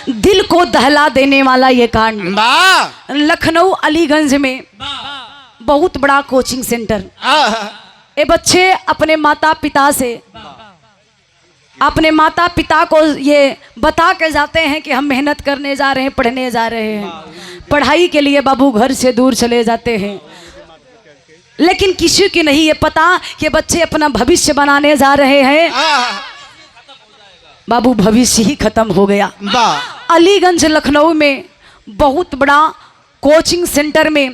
दिल को दहला देने वाला ये कांड लखनऊ अलीगंज में बहुत बड़ा कोचिंग सेंटर। ये बच्चे अपने माता पिता को ये बता के जाते हैं कि हम मेहनत करने जा रहे हैं, पढ़ने जा रहे हैं। पढ़ाई के लिए बाबू घर से दूर चले जाते हैं, लेकिन किसी की नहीं ये पता कि बच्चे अपना भविष्य बनाने जा रहे हैं। बाबू भविष्य ही खत्म हो गया। अलीगंज लखनऊ में बहुत बड़ा कोचिंग सेंटर में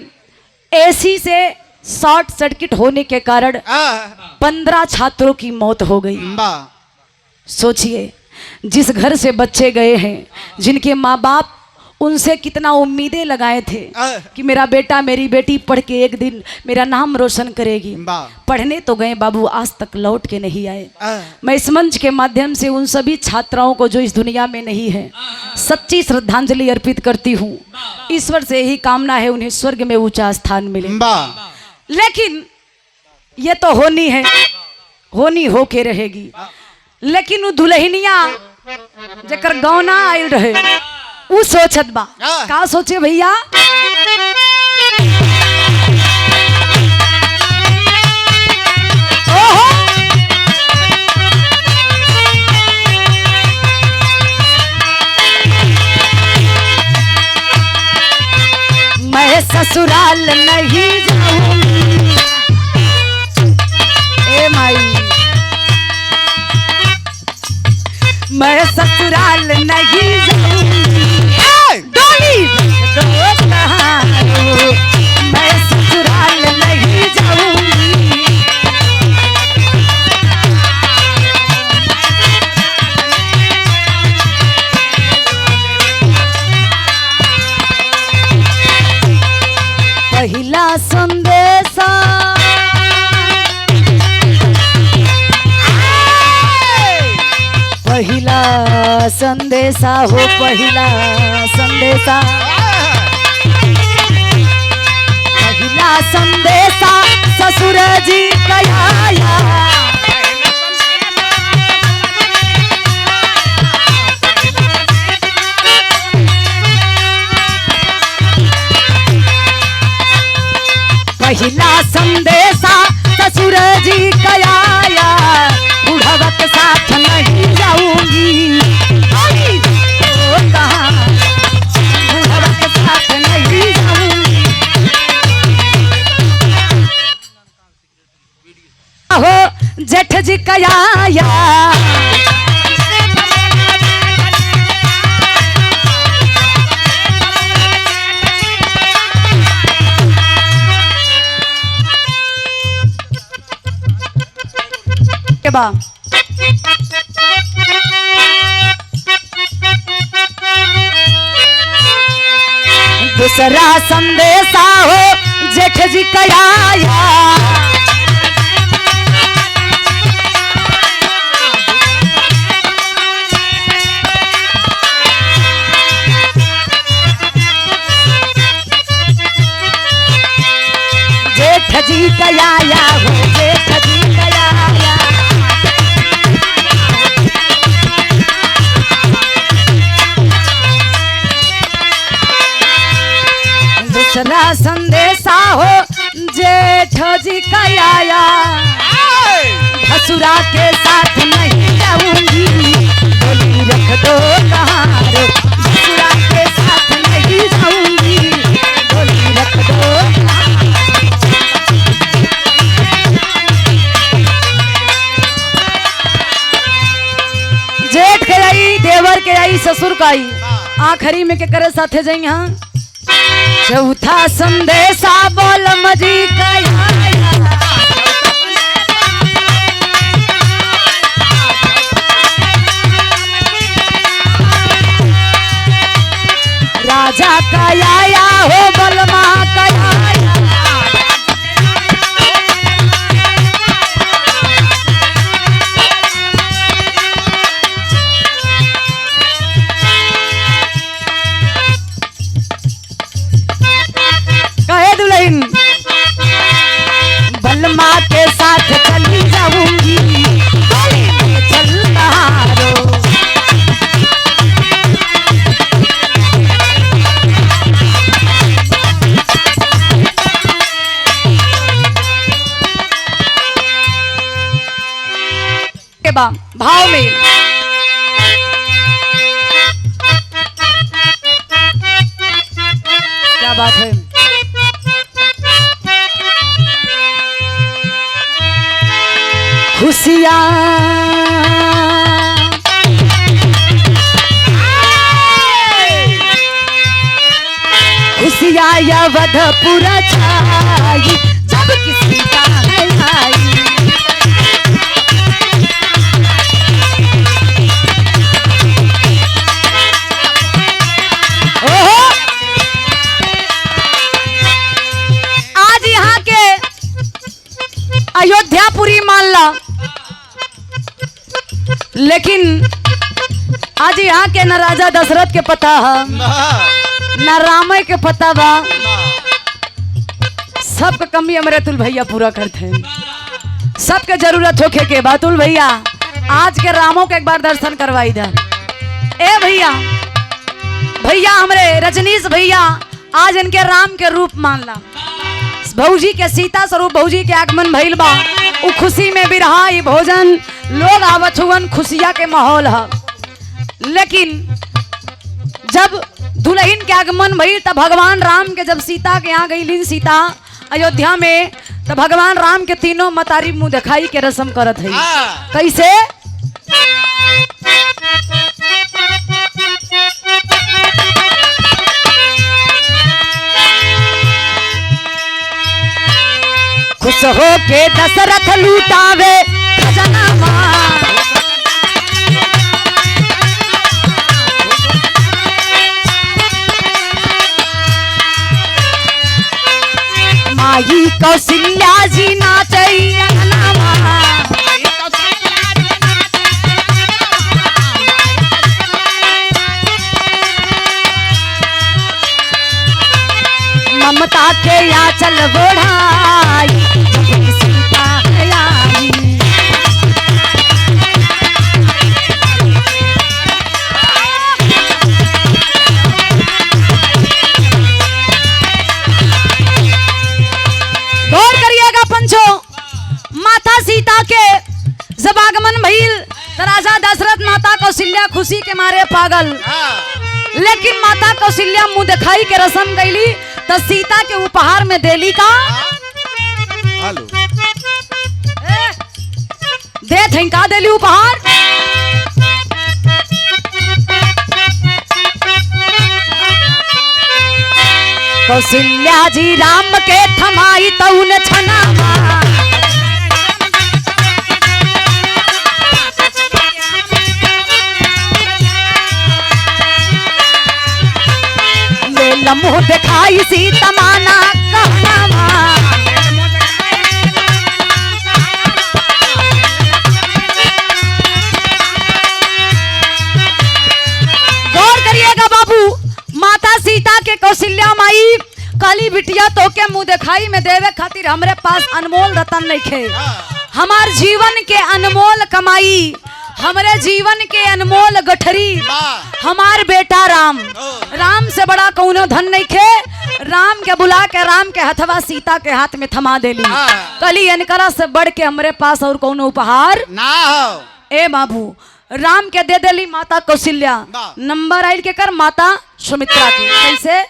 एसी से शॉर्ट सर्किट होने के कारण 15 छात्रों की मौत हो गई। सोचिए, जिस घर से बच्चे गए हैं, जिनके माँ बाप उनसे कितना उम्मीदें लगाए थे कि मेरा बेटा मेरी बेटी पढ़ के एक दिन मेरा नाम रोशन करेगी। पढ़ने तो गए बाबू, आज तक लौट के नहीं आए। मैं इस मंच के माध्यम से उन सभी छात्राओं को जो इस दुनिया में नहीं है सच्ची श्रद्धांजलि अर्पित करती हूँ। ईश्वर से यही कामना है उन्हें स्वर्ग में ऊंचा स्थान मिले। लेकिन ये तो होनी होके रहेगी। लेकिन वो दुल्हनिया जकर गौना आयल रहे वो सोचत बा, का सोचे भैया? ओहो, मैं ससुराल नहीं जाऊंगी। ए माई, मैं ससुराल नहीं जाऊंगी। मैं ससुराल नहीं जाऊंगी। पहला संदेशा हो, पहिला संदेशा ससुर जी कयाया। पहिला संदेशा ससुर जी कयाया, बुढ़वा के साथ नहीं जाऊंगी। बुढ़वा के साथ नहीं जाऊंगी। हो जेठ जी कयाया, के बा दूसरा संदेशा हो जेठ जी कयाया, जेठ जी कयाया हो, जेठ जी कयाया। दूसरा संदेशा हो जेठ जी कयाया, भसुरा के साथ नहीं जाऊंगी। बोली रख दो कहार, भसुरा के साथ नहीं जाऊंगी। बोली रख दो। जेठ के आई, देवर के आई, ससुर का आई, आखिरी में के करे साथे जाएंगे। हाँ, चौथा संदेशा बोल मजी कयाया, राजा कयाया हो, बलमा कयाया। बलमा के साथ चली जाऊंगी। चल बा भाव में। क्या बात है। खुशियाँ खुशियाँ अवधपुर छाई जब किसी का है आई। आज यहाँ के अयोध्यापुरी मान ला, लेकिन आज यहाँ के न राजा दशरथ के पता है न रामय के पता बा। सबका कमी हमारे अतुल भैया पूरा करते हैं। सबके जरूरत होके के बातुल भैया आज के रामों के एक बार दर्शन करवाई दे। ए भैया भैया हमारे रजनीश भैया आज इनके राम के रूप मान ला। भौजी के सीता स्वरूप भौजी के आगमन भइल बा। उ खुशी में बिरहा ई भोजन लोग आवत हुवन, खुशिया के माहौल है। लेकिन जब दुल्हन के आगमन भइल तब भगवान राम के जब सीता के यहाँ गई सीता अयोध्या में, तो भगवान राम के तीनों मतारी मुंह दिखाई के रस्म करत है। कैसे? खुश हो के दशरथ लूटावे खजनामा, माई कौशल्या जी नाचैया नामा। ममता के या चल बोढ़ाई सीता है आई। गौर करिएगा पंचो, माता सीता के जब आगमन भइल तो राजा दशरथ माता कौशल्या खुशी के मारे पागल। लेकिन माता कौशल्या मुंह दिखाई के रस्म कैली तो सीता के उपहार में देली का दे थे का देली उपहार। कौशल्या जी राम के थमाई तउन छनामा, मुँह दिखाई सीता माना कहनामा। गौर करिएगा बाबू, माता सीता के कौशल्या माई काली बिटिया तो के मुंह दिखाई में देवे खातिर हमरे पास अनमोल रतन नहीं खे। हमार जीवन के अनमोल कमाई, हमारे जीवन के अनमोल गठरी हमार बेटा राम। राम से बड़ा कौनो धन नहीं खे। राम के बुला के राम के हथवा सीता के हाथ में थमा देली। कली अनकरा से बढ़ के हमरे पास और कौनो उपहार ना हो। ए बाबू राम के दे देली माता कौशल्या, नंबर आइल के कर माता सुमित्रा के। कैसे?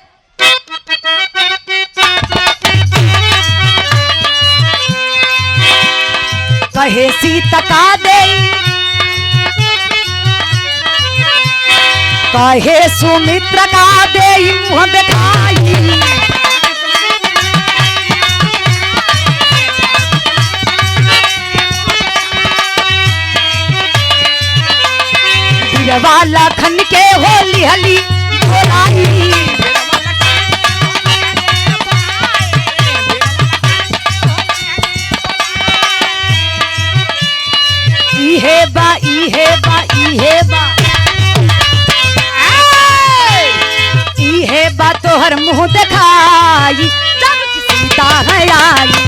कहे सीता का दे कहे सुमित्र का दे मुँह दिखाई। वाला खन के होली हली बोलाई। इहे बा इहे बा इहे बा इहे बा तोहर मुँह दिखाई जब सीता है आई।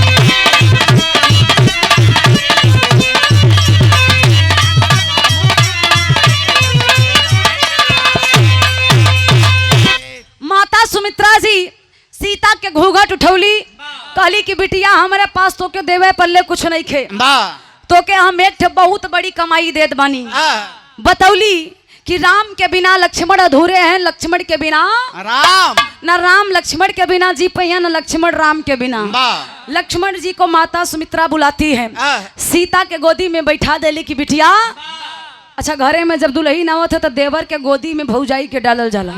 माता सुमित्रा जी सीता के घूंघट उठौली, कहली कि बिटिया हमारे पास तो के देवे पल्ले कुछ नहीं खे। तो के हम एक बहुत बड़ी कमाई देत बानी। बतौली कि राम के बिना लक्ष्मण अधूरे हैं, लक्ष्मण के बिना राम, न राम लक्ष्मण के बिना जी पहिया, न लक्ष्मण राम के बिना। लक्ष्मण जी को माता सुमित्रा बुलाती है, सीता के गोदी में बैठा देली कि बिटिया। अच्छा, घरे में जब दुल्हन आवत है तो देवर के गोदी में भौजाई के डालल जाला।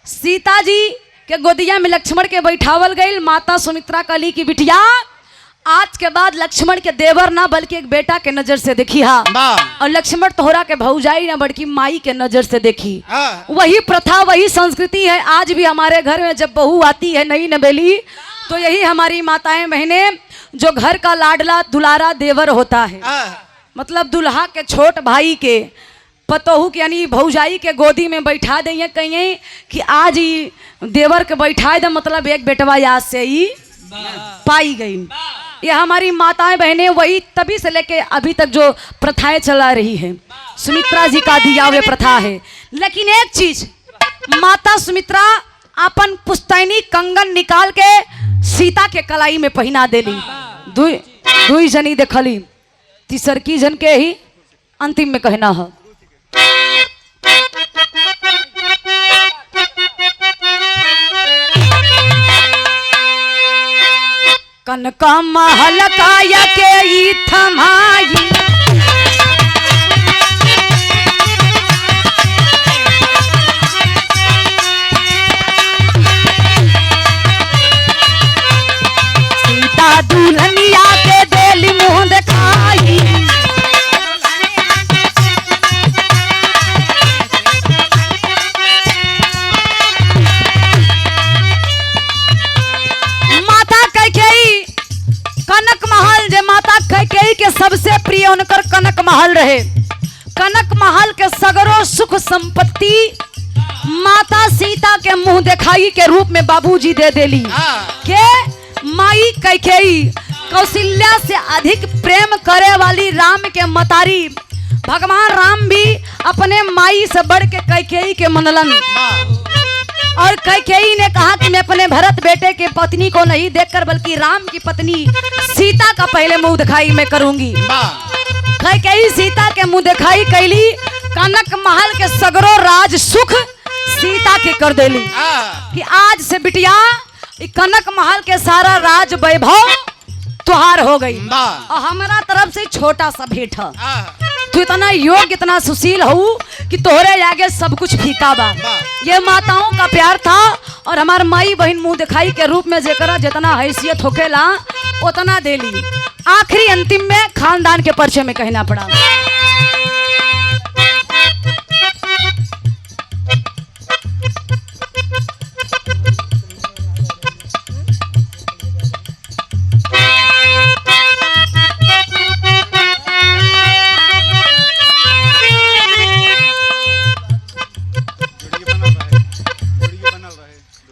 सीता जी के गोदिया में लक्ष्मण के बैठावल गई। माता सुमित्रा कहली कि बिटिया, आज के बाद लक्ष्मण के देवर ना बल्कि एक बेटा के नजर से देखी हा, और लक्ष्मण तोहरा के भौजाई ना बल्कि माई के नजर से देखी। वही प्रथा, वही संस्कृति है। आज भी हमारे घर में जब बहू आती है नई नवेली, तो यही हमारी माताएं बहनें, जो घर का लाडला दुलारा देवर होता है, मतलब दुल्हा के छोट भाई के पतोहू के यानी भौजाई के गोदी में बैठा देंगे, कहिए कि आज ही देवर के बैठा दे, मतलब एक बेटवा याद से ही पाई गई। ये हमारी माताएं बहनें वही तभी से लेके अभी तक जो प्रथाएं चला रही है, सुमित्रा जी का दिया हुआ प्रथा है। लेकिन एक चीज, माता सुमित्रा अपन पुस्तैनी कंगन निकाल के सीता के कलाई में पहना देली। दुई जनी देखली, तीसर की जन के ही अंतिम में कहना है। कनका महल काया के ई थमाई, सीता दुल्हनिया के देली मुंह दिखाई। कनक महल जे माता कैकेयी के सबसे प्रिय उनकर कनक महल रहे। कनक महल के सगरो सुख संपत्ति माता सीता के मुंह दिखाई के रूप में बाबूजी दे देली। के माई कैकेयी कौशल्या से अधिक प्रेम करे वाली राम के मतारी, भगवान राम भी अपने माई से बढ़ के कैकेयी के मनलन। और कैकेयी ने कहा कि मैं अपने भरत बेटे के पत्नी को नहीं देखकर बल्कि राम की पत्नी सीता का पहले मुंह दिखाई मैं करूंगी। कैकेयी सीता के मुंह दिखाई कैली, कनक महल के सगरो राज सुख सीता के कर देली कि आज से बिटिया कनक महल के सारा राज वैभव तुहार हो गई, और हमारा तरफ से छोटा सा भेंट है। तू इतना योग्य, इतना सुशील हो कि तोहरे आगे सब कुछ फीका बा। ये माताओं का प्यार था, और हमार माई बहन मुंह दिखाई के रूप में जेकरा जितना हैसियत होकेला उतना देली। आखिरी अंतिम में खानदान के परिचय में कहना पड़ा।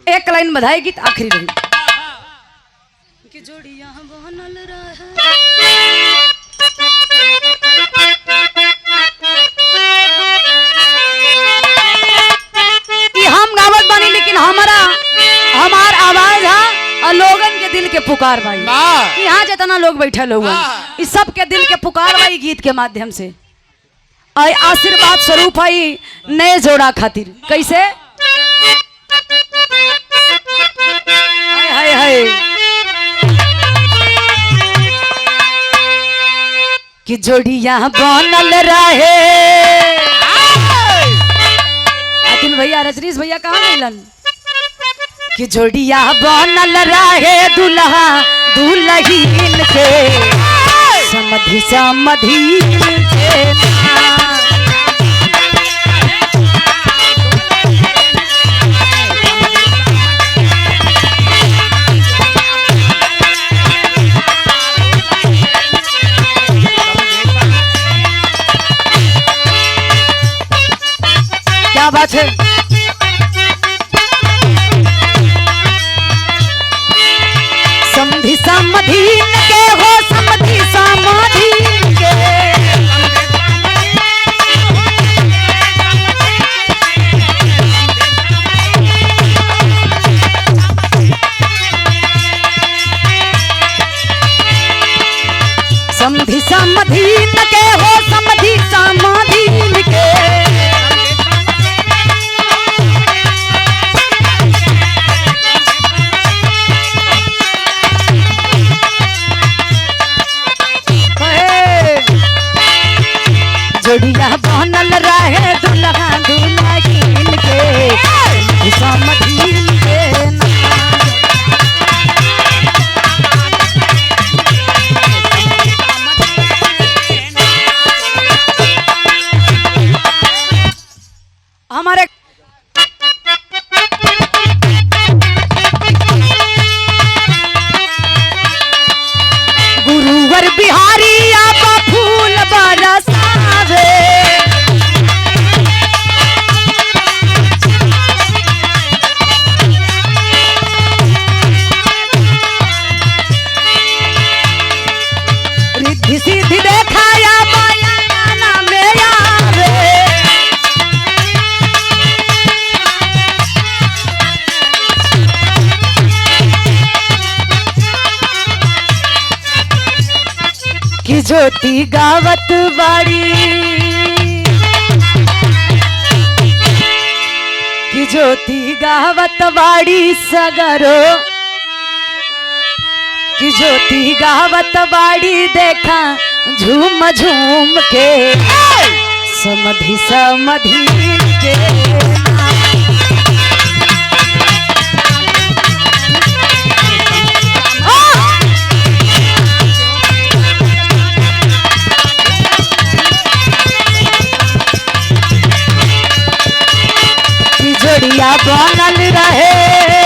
एक लाइन बधाई गीत आखिरी रही कि जोड़िया बनल रहे। हम गावत बानी, लेकिन हमार आवाज है और लोगन के दिल के पुकार भाई। यहाँ जितना लोग बैठे लोग इस सब के दिल के पुकार भाई गीत के माध्यम से आशीर्वाद स्वरूप है नए जोड़ा खातिर। कैसे हाय हाय कि जोड़िया बनल रहे। अतुल भैया, रजनीश भैया कहाँ मिलन? कि जोड़िया बनल रहे दुल्हा दुल्हीन के समधि समधि के। क्या बात है? समधि समधीन के हो, समधि समधीन के। समधि समधि ज्योति गावत बाड़ी कि ज्योति गावत बाड़ी सगरो कि ज्योति गावत बाड़ी देखा झूम झूम के समधि समधि के जोड़िया बनल रहे